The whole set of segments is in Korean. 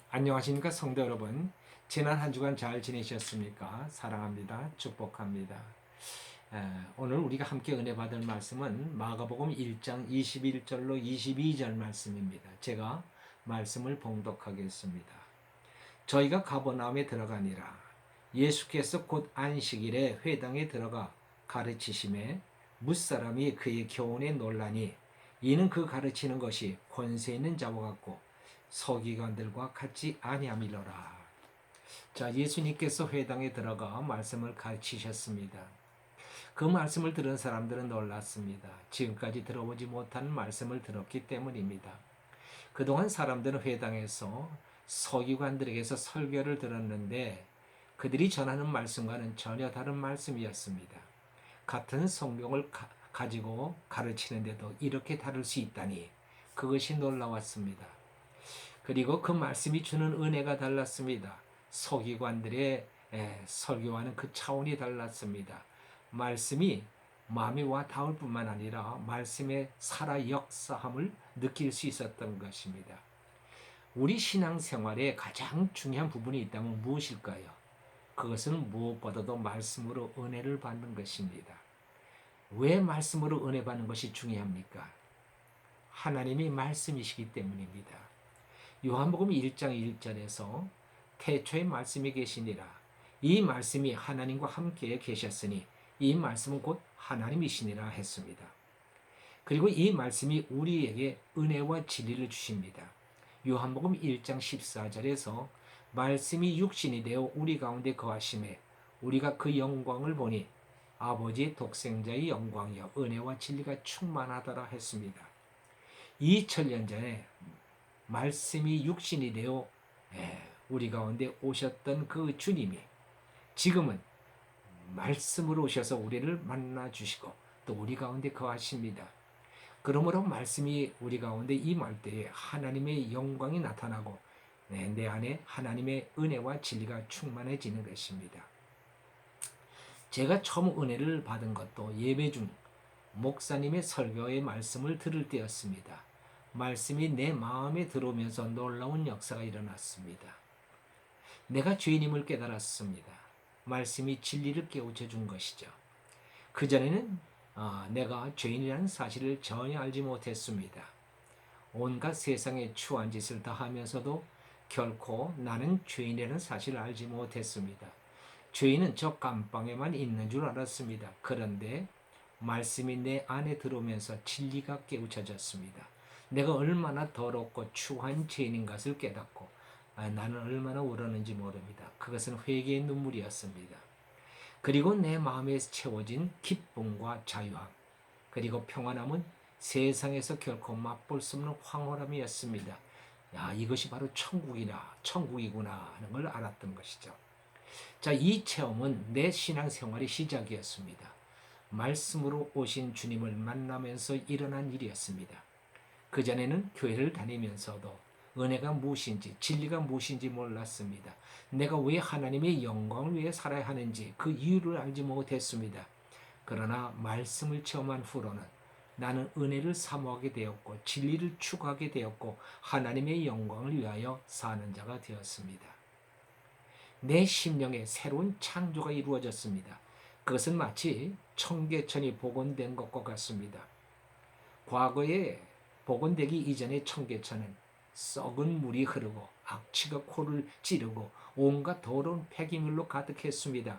안녕하십니까 성도 여러분. 지난 한 주간 잘 지내셨습니까? 사랑합니다. 축복합니다. 오늘 우리가 함께 은혜 받을 말씀은 마가복음 1장 21절로 22절 말씀입니다. 제가 말씀을 봉독하겠습니다. 저희가 가버나움에 들어가니라. 예수께서 곧 안식일에 회당에 들어가 가르치심에 뭇사람이 그의 교훈에 놀라니 이는 그 가르치는 것이 권세 있는 자와 같고 서기관들과 같지 아니함이로라. 자, 예수님께서 회당에 들어가 말씀을 가르치셨습니다. 그 말씀을 들은 사람들은 놀랐습니다. 지금까지 들어보지 못한 말씀을 들었기 때문입니다. 그동안 사람들은 회당에서 서기관들에게서 설교를 들었는데 그들이 전하는 말씀과는 전혀 다른 말씀이었습니다. 같은 성경을 가지고 가르치는데도 이렇게 다를 수 있다니 그것이 놀라웠습니다. 그리고 그 말씀이 주는 은혜가 달랐습니다. 서기관들의 설교와는 그 차원이 달랐습니다. 말씀이 마음에 와 닿을 뿐만 아니라 말씀의 살아 역사함을 느낄 수 있었던 것입니다. 우리 신앙생활에 가장 중요한 부분이 있다면 무엇일까요? 그것은 무엇보다도 말씀으로 은혜를 받는 것입니다. 왜 말씀으로 은혜 받는 것이 중요합니까? 하나님이 말씀이시기 때문입니다. 요한복음 1장 1절에서 태초에 말씀이 계시니라. 이 말씀이 하나님과 함께 계셨으니 이 말씀은 곧 하나님이시니라 했습니다. 그리고 이 말씀이 우리에게 은혜와 진리를 주십니다. 요한복음 1장 14절에서 말씀이 육신이 되어 우리 가운데 거하심에 우리가 그 영광을 보니 아버지의 독생자의 영광이여 은혜와 진리가 충만하더라 했습니다. 2000년 전에 말씀이 육신이 되어 우리 가운데 오셨던 그 주님이 지금은 말씀으로 오셔서 우리를 만나 주시고 또 우리 가운데 거하십니다. 그러므로 말씀이 우리 가운데 임할 때에 하나님의 영광이 나타나고 내 안에 하나님의 은혜와 진리가 충만해지는 것입니다. 제가 처음 은혜를 받은 것도 예배 중 목사님의 설교의 말씀을 들을 때였습니다. 말씀이 내 마음에 들어오면서 놀라운 역사가 일어났습니다. 내가 죄인임을 깨달았습니다. 말씀이 진리를 깨우쳐 준 것이죠. 그전에는 내가 죄인이라는 사실을 전혀 알지 못했습니다. 온갖 세상의 추한 짓을 다 하면서도 결코 나는 죄인이라는 사실을 알지 못했습니다. 죄인은 저 감방에만 있는 줄 알았습니다. 그런데 말씀이 내 안에 들어오면서 진리가 깨우쳐졌습니다. 내가 얼마나 더럽고 추한 죄인인 것을 깨닫고 나는 얼마나 울었는지 모릅니다. 그것은 회개의 눈물이었습니다. 그리고 내 마음에 채워진 기쁨과 자유함 그리고 평안함은 세상에서 결코 맛볼 수 없는 황홀함이었습니다. 야, 이것이 바로 천국이구나 하는 걸 알았던 것이죠. 자, 이 체험은 내 신앙생활의 시작이었습니다. 말씀으로 오신 주님을 만나면서 일어난 일이었습니다. 그전에는 교회를 다니면서도 은혜가 무엇인지 진리가 무엇인지 몰랐습니다. 내가 왜 하나님의 영광을 위해 살아야 하는지 그 이유를 알지 못했습니다. 그러나 말씀을 체험한 후로는 나는 은혜를 사모하게 되었고 진리를 추구하게 되었고 하나님의 영광을 위하여 사는 자가 되었습니다. 내 심령에 새로운 창조가 이루어졌습니다. 그것은 마치 청계천이 복원된 것과 같습니다. 과거에 복원되기 이전의 청계천은 썩은 물이 흐르고 악취가 코를 찌르고 온갖 더러운 폐기물로 가득했습니다.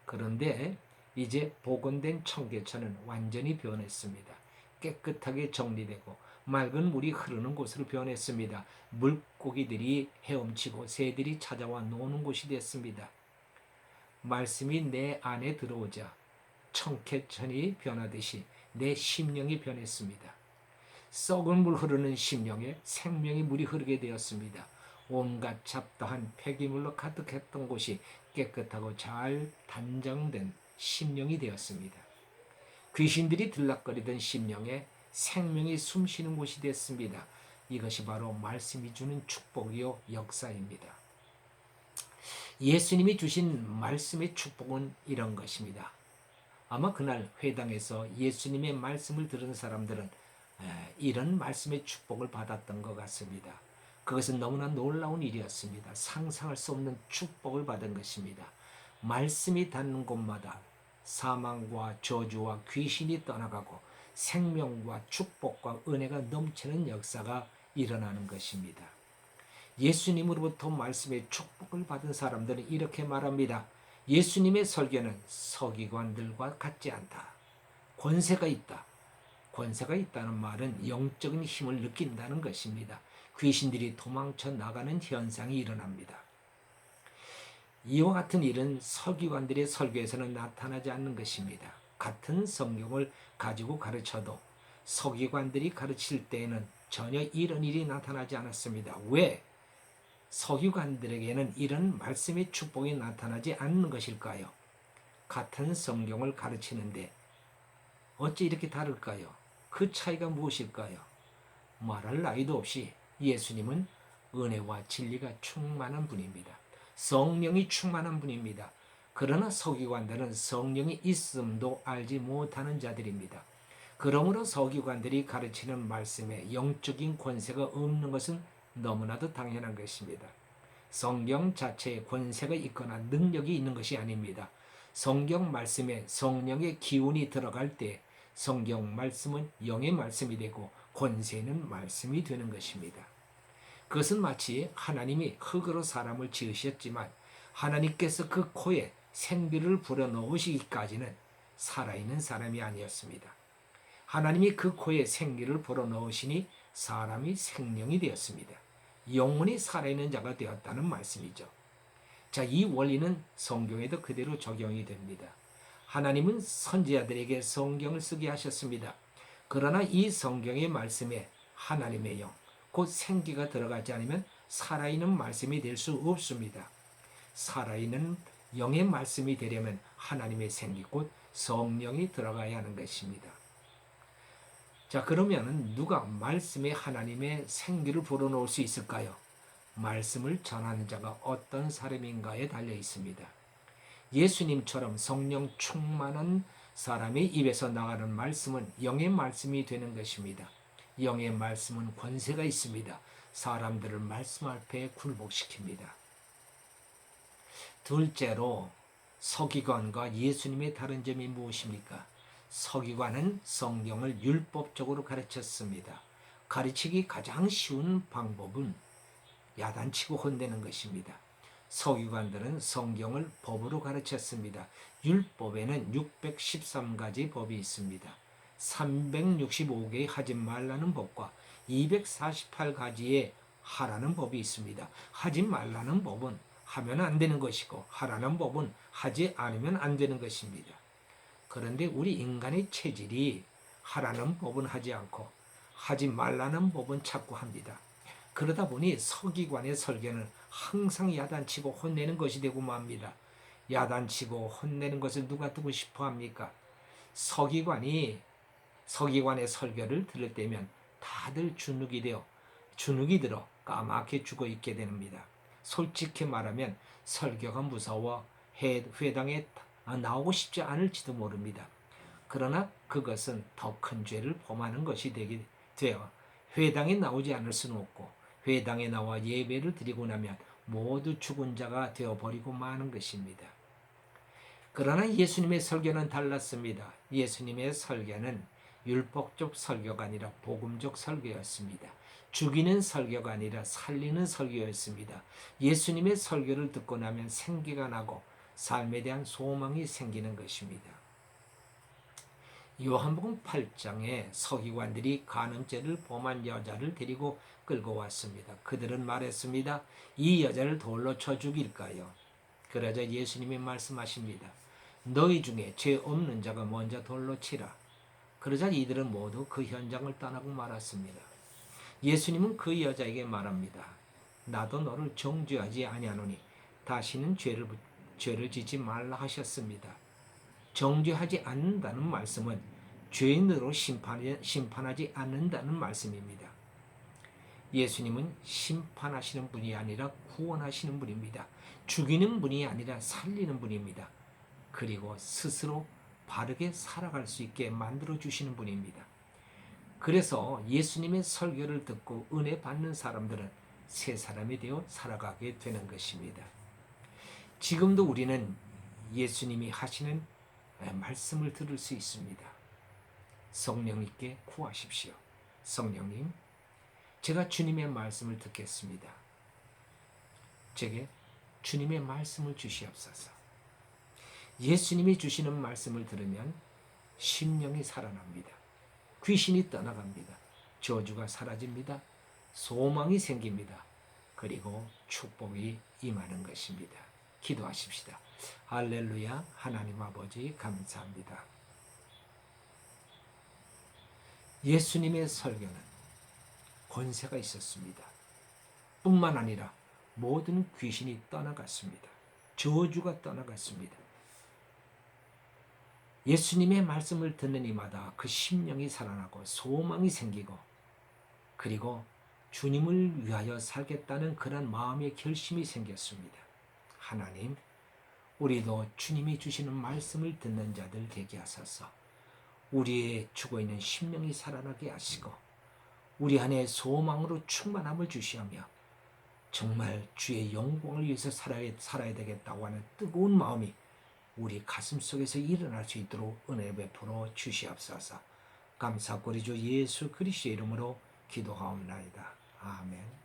그런데 이제 복원된 청계천은 완전히 변했습니다. 깨끗하게 정리되고 맑은 물이 흐르는 곳으로 변했습니다. 물고기들이 헤엄치고 새들이 찾아와 노는 곳이 됐습니다. 말씀이 내 안에 들어오자 청계천이 변하듯이 내 심령이 변했습니다. 썩은 물 흐르는 심령에 생명의 물이 흐르게 되었습니다. 온갖 잡다한 폐기물로 가득했던 곳이 깨끗하고 잘 단정된 심령이 되었습니다. 귀신들이 들락거리던 심령에 생명이 숨쉬는 곳이 됐습니다. 이것이 바로 말씀이 주는 축복이요 역사입니다. 예수님이 주신 말씀의 축복은 이런 것입니다. 아마 그날 회당에서 예수님의 말씀을 들은 사람들은 이런 말씀의 축복을 받았던 것 같습니다. 그것은 너무나 놀라운 일이었습니다. 상상할 수 없는 축복을 받은 것입니다. 말씀이 닿는 곳마다 사망과 저주와 귀신이 떠나가고 생명과 축복과 은혜가 넘치는 역사가 일어나는 것입니다. 예수님으로부터 말씀의 축복을 받은 사람들은 이렇게 말합니다. 예수님의 설교는 서기관들과 같지 않다. 권세가 있다. 권세가 있다는 말은 영적인 힘을 느낀다는 것입니다. 귀신들이 도망쳐 나가는 현상이 일어납니다. 이와 같은 일은 서기관들의 설교에서는 나타나지 않는 것입니다. 같은 성경을 가지고 가르쳐도 서기관들이 가르칠 때에는 전혀 이런 일이 나타나지 않았습니다. 왜? 서기관들에게는 이런 말씀의 축복이 나타나지 않는 것일까요? 같은 성경을 가르치는데 어찌 이렇게 다를까요? 그 차이가 무엇일까요? 말할 나위도 없이 예수님은 은혜와 진리가 충만한 분입니다. 성령이 충만한 분입니다. 그러나 서기관들은 성령이 있음도 알지 못하는 자들입니다. 그러므로 서기관들이 가르치는 말씀에 영적인 권세가 없는 것은 너무나도 당연한 것입니다. 성경 자체에 권세가 있거나 능력이 있는 것이 아닙니다. 성경 말씀에 성령의 기운이 들어갈 때 성경 말씀은 영의 말씀이 되고 권세는 말씀이 되는 것입니다. 그것은 마치 하나님이 흙으로 사람을 지으셨지만 하나님께서 그 코에 생기를 불어넣으시기까지는 살아있는 사람이 아니었습니다. 하나님이 그 코에 생기를 불어넣으시니 사람이 생명이 되었습니다. 영원히 살아있는 자가 되었다는 말씀이죠. 자, 이 원리는 성경에도 그대로 적용이 됩니다. 하나님은 선지자들에게 성경을 쓰게 하셨습니다. 그러나 이 성경의 말씀에 하나님의 영, 곧 생기가 들어가지 않으면 살아있는 말씀이 될 수 없습니다. 살아있는 영의 말씀이 되려면 하나님의 생기, 곧 성령이 들어가야 하는 것입니다. 자, 그러면 누가 말씀에 하나님의 생기를 불어넣을 수 있을까요? 말씀을 전하는 자가 어떤 사람인가에 달려 있습니다. 예수님처럼 성령 충만한 사람의 입에서 나가는 말씀은 영의 말씀이 되는 것입니다. 영의 말씀은 권세가 있습니다. 사람들을 말씀 앞에 굴복시킵니다. 둘째로 서기관과 예수님의 다른 점이 무엇입니까? 서기관은 성경을 율법적으로 가르쳤습니다. 가르치기 가장 쉬운 방법은 야단치고 혼내는 것입니다. 서기관들은 성경을 법으로 가르쳤습니다. 율법에는 613가지 법이 있습니다. 365개의 하지 말라는 법과 248가지의 하라는 법이 있습니다. 하지 말라는 법은 하면 안 되는 것이고 하라는 법은 하지 않으면 안 되는 것입니다. 그런데 우리 인간의 체질이 하라는 법은 하지 않고 하지 말라는 법은 자꾸 합니다. 그러다 보니 서기관의 설교는 항상 야단치고 혼내는 것이 되고 맙니다. 야단치고 혼내는 것을 누가 듣고 싶어 합니까? 서기관의 설교를 들을 때면 다들 주눅이 들어 까맣게 죽어 있게 됩니다. 솔직히 말하면 설교가 무서워 회당에 나오고 싶지 않을지도 모릅니다. 그러나 그것은 더 큰 죄를 범하는 것이 되어 회당에 나오지 않을 수는 없고 회당에 나와 예배를 드리고 나면 모두 죽은 자가 되어버리고 마는 것입니다. 그러나 예수님의 설교는 달랐습니다. 예수님의 설교는 율법적 설교가 아니라 복음적 설교였습니다. 죽이는 설교가 아니라 살리는 설교였습니다. 예수님의 설교를 듣고 나면 생기가 나고 삶에 대한 소망이 생기는 것입니다. 요한복음 8장에 서기관들이 간음죄를 범한 여자를 데리고 끌고 왔습니다. 그들은 말했습니다. 이 여자를 돌로 쳐 죽일까요? 그러자 예수님이 말씀하십니다. 너희 중에 죄 없는 자가 먼저 돌로 치라. 그러자 이들은 모두 그 현장을 떠나고 말았습니다. 예수님은 그 여자에게 말합니다. 나도 너를 정죄하지 아니하노니 다시는 죄를 짓지 말라 하셨습니다. 정죄하지 않는다는 말씀은 죄인으로 심판하지 않는다는 말씀입니다. 예수님은 심판하시는 분이 아니라 구원하시는 분입니다. 죽이는 분이 아니라 살리는 분입니다. 그리고 스스로 바르게 살아갈 수 있게 만들어 주시는 분입니다. 그래서 예수님의 설교를 듣고 은혜 받는 사람들은 새 사람이 되어 살아가게 되는 것입니다. 지금도 우리는 예수님이 하시는 말씀을 들을 수 있습니다. 성령님께 구하십시오. 성령님, 제가 주님의 말씀을 듣겠습니다. 제게 주님의 말씀을 주시옵소서. 예수님이 주시는 말씀을 들으면 심령이 살아납니다. 귀신이 떠나갑니다. 저주가 사라집니다. 소망이 생깁니다. 그리고 축복이 임하는 것입니다. 기도하십시다. 할렐루야. 하나님 아버지 감사합니다. 예수님의 설교는 권세가 있었습니다. 뿐만 아니라 모든 귀신이 떠나갔습니다. 저주가 떠나갔습니다. 예수님의 말씀을 듣는 이마다 그 심령이 살아나고 소망이 생기고 그리고 주님을 위하여 살겠다는 그런 마음의 결심이 생겼습니다. 하나님, 우리도 주님이 주시는 말씀을 듣는 자들 되게 하소서. 우리의 죽어있는 심령이 살아나게 하시고 우리 안에 소망으로 충만함을 주시하며 정말 주의 영광을 위해서 살아야 되겠다고 하는 뜨거운 마음이 우리 가슴 속에서 일어날 수 있도록 은혜 베풀어 주시옵소서. 감사드리죠. 예수 그리스도의 이름으로 기도하옵나이다. 아멘.